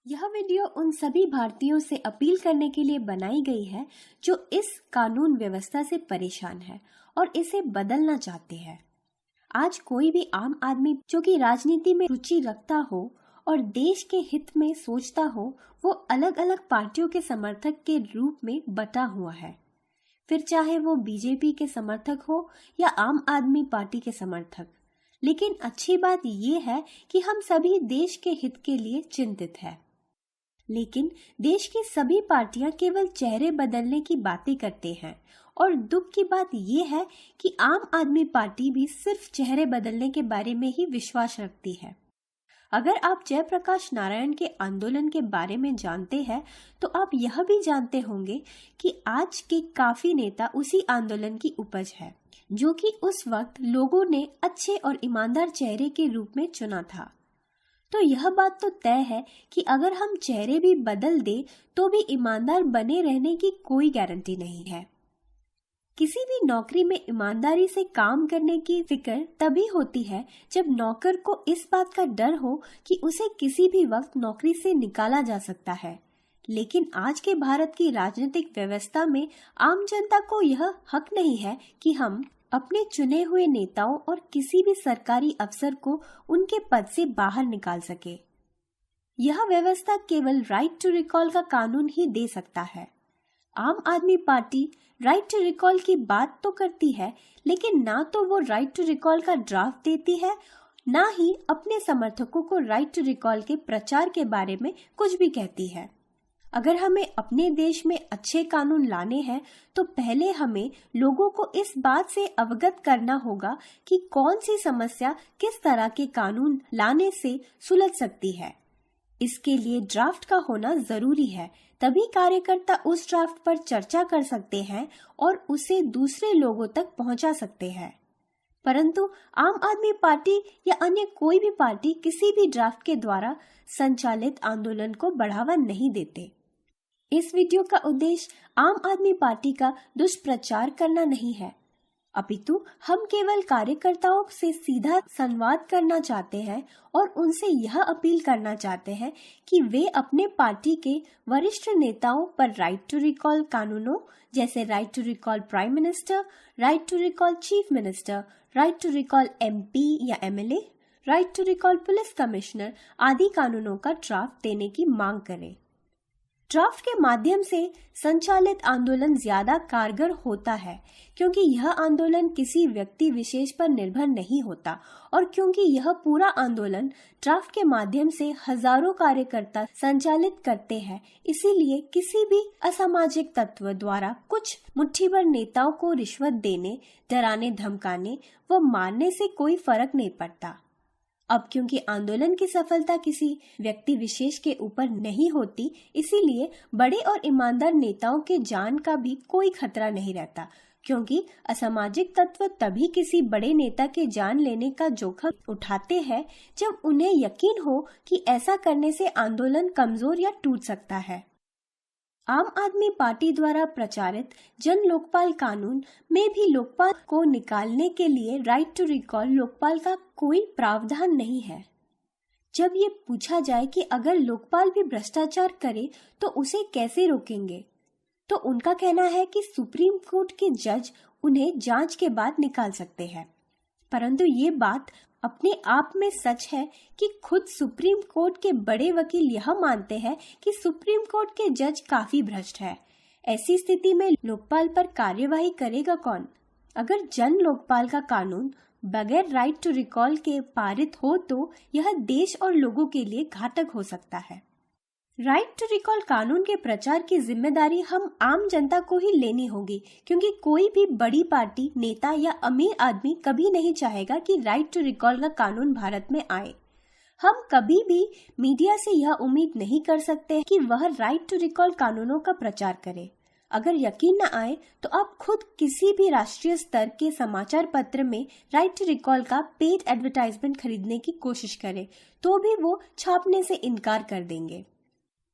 यह वीडियो उन सभी भारतीयों से अपील करने के लिए बनाई गई है जो इस कानून व्यवस्था से परेशान है और इसे बदलना चाहते हैं। आज कोई भी आम आदमी जो कि राजनीति में रुचि रखता हो और देश के हित में सोचता हो, वो अलग अलग पार्टियों के समर्थक के रूप में बटा हुआ है। फिर चाहे वो बीजेपी के समर्थक हो या आम आदमी पार्टी के समर्थक। लेकिन अच्छी बात ये है कि हम सभी देश के हित के लिए चिंतित हैं। लेकिन देश की सभी पार्टियां केवल चेहरे बदलने की बातें करते हैं और दुख की बात यह है कि आम आदमी पार्टी भी सिर्फ चेहरे बदलने के बारे में ही विश्वास रखती है। अगर आप जयप्रकाश नारायण के आंदोलन के बारे में जानते हैं तो आप यह भी जानते होंगे कि आज के काफी नेता उसी आंदोलन की उपज है, जो कि उस वक्त लोगों ने अच्छे और ईमानदार चेहरे के रूप में चुना था। तो यह बात तो तय है कि अगर हम चेहरे भी बदल दे तो भी ईमानदार बने रहने की कोई गारंटी नहीं है। किसी भी नौकरी में ईमानदारी से काम करने की फिक्र तभी होती है जब नौकर को इस बात का डर हो कि उसे किसी भी वक्त नौकरी से निकाला जा सकता है। लेकिन आज के भारत की राजनीतिक व्यवस्था में आम जनता को यह हक नहीं है कि हम अपने चुने हुए नेताओं और किसी भी सरकारी अफसर को उनके पद से बाहर निकाल सके। यह व्यवस्था केवल राइट टू रिकॉल का कानून ही दे सकता है। आम आदमी पार्टी राइट टू रिकॉल की बात तो करती है, लेकिन ना तो वो राइट टू रिकॉल का ड्राफ्ट देती है, ना ही अपने समर्थकों को राइट टू रिकॉल के प्रचार के बारे में कुछ भी कहती है। अगर हमें अपने देश में अच्छे कानून लाने हैं तो पहले हमें लोगों को इस बात से अवगत करना होगा कि कौन सी समस्या किस तरह के कानून लाने से सुलझ सकती है। इसके लिए ड्राफ्ट का होना जरूरी है, तभी कार्यकर्ता उस ड्राफ्ट पर चर्चा कर सकते हैं और उसे दूसरे लोगों तक पहुंचा सकते हैं। परंतु आम आदमी पार्टी या अन्य कोई भी पार्टी किसी भी ड्राफ्ट के द्वारा संचालित आंदोलन को बढ़ावा नहीं देते। इस वीडियो का उद्देश्य आम आदमी पार्टी का दुष्प्रचार करना नहीं है, अपितु हम केवल कार्यकर्ताओं से सीधा संवाद करना चाहते हैं और उनसे यह अपील करना चाहते हैं कि वे अपने पार्टी के वरिष्ठ नेताओं पर राइट टू रिकॉल कानूनों जैसे right to recall prime minister, right to recall chief minister, right to recall MP या MLA, right to recall police commissioner आदि कानूनों का ड्राफ्ट देने की मांग करें। ड्राफ्ट के माध्यम से संचालित आंदोलन ज्यादा कारगर होता है, क्योंकि यह आंदोलन किसी व्यक्ति विशेष पर निर्भर नहीं होता और क्योंकि यह पूरा आंदोलन ड्राफ्ट के माध्यम से हजारों कार्यकर्ता संचालित करते हैं, इसीलिए किसी भी असामाजिक तत्व द्वारा कुछ मुट्ठीभर नेताओं को रिश्वत देने, डराने, धमकाने व मारने से कोई फर्क नहीं पड़ता। अब क्योंकि आंदोलन की सफलता किसी व्यक्ति विशेष के ऊपर नहीं होती, इसीलिए बड़े और ईमानदार नेताओं के जान का भी कोई खतरा नहीं रहता, क्योंकि असामाजिक तत्व तभी किसी बड़े नेता के जान लेने का जोखिम उठाते हैं जब उन्हें यकीन हो कि ऐसा करने से आंदोलन कमजोर या टूट सकता है। आम आदमी पार्टी द्वारा प्रचारित जन लोकपाल कानून में भी लोकपाल को निकालने के लिए राइट टू रिकॉल लोकपाल का कोई प्रावधान नहीं है। जब ये पूछा जाए कि अगर लोकपाल भी भ्रष्टाचार करे तो उसे कैसे रोकेंगे, तो उनका कहना है कि सुप्रीम कोर्ट के जज उन्हें जांच के बाद निकाल सकते हैं। परंतु ये बात अपने आप में सच है कि खुद सुप्रीम कोर्ट के बड़े वकील यह मानते हैं कि सुप्रीम कोर्ट के जज काफी भ्रष्ट है। ऐसी स्थिति में लोकपाल पर कार्यवाही करेगा कौन? अगर जन लोकपाल का कानून बगैर राइट टू रिकॉल के पारित हो तो यह देश और लोगों के लिए घातक हो सकता है। राइट टू रिकॉल कानून के प्रचार की जिम्मेदारी हम आम जनता को ही लेनी होगी, क्योंकि कोई भी बड़ी पार्टी, नेता या अमीर आदमी कभी नहीं चाहेगा कि राइट टू रिकॉल का कानून भारत में आए। हम कभी भी मीडिया से यह उम्मीद नहीं कर सकते कि वह राइट टू रिकॉल कानूनों का प्रचार करे। अगर यकीन न आए तो आप खुद किसी भी राष्ट्रीय स्तर के समाचार पत्र में राइट टू रिकॉल का पेड एडवर्टाइजमेंट खरीदने की कोशिश करें, तो भी वो छापने से इनकार कर देंगे।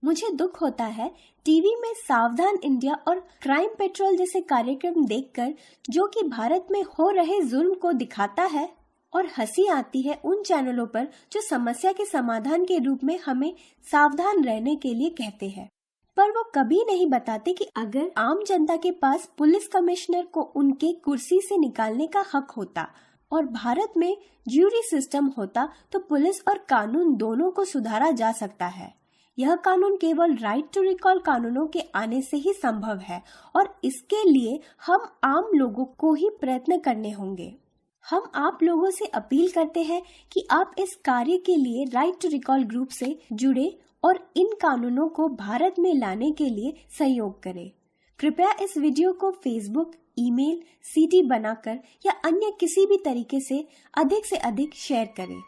मुझे दुख होता है टीवी में सावधान इंडिया और क्राइम पेट्रोल जैसे कार्यक्रम देखकर, जो कि भारत में हो रहे जुल्म को दिखाता है और हंसी आती है उन चैनलों पर जो समस्या के समाधान के रूप में हमें सावधान रहने के लिए कहते हैं, पर वो कभी नहीं बताते कि अगर आम जनता के पास पुलिस कमिश्नर को उनके कुर्सी से निकालने का हक होता और भारत में ज्यूरी सिस्टम होता तो पुलिस और कानून दोनों को सुधारा जा सकता है। यह कानून केवल राइट टू रिकॉल कानूनों के आने से ही संभव है और इसके लिए हम आम लोगों को ही प्रयत्न करने होंगे। हम आप लोगों से अपील करते हैं कि आप इस कार्य के लिए राइट टू रिकॉल ग्रुप से जुड़े और इन कानूनों को भारत में लाने के लिए सहयोग करें। कृपया इस वीडियो को फेसबुक, ईमेल, सीडी बनाकर या अन्य किसी भी तरीके से अधिक शेयर करें।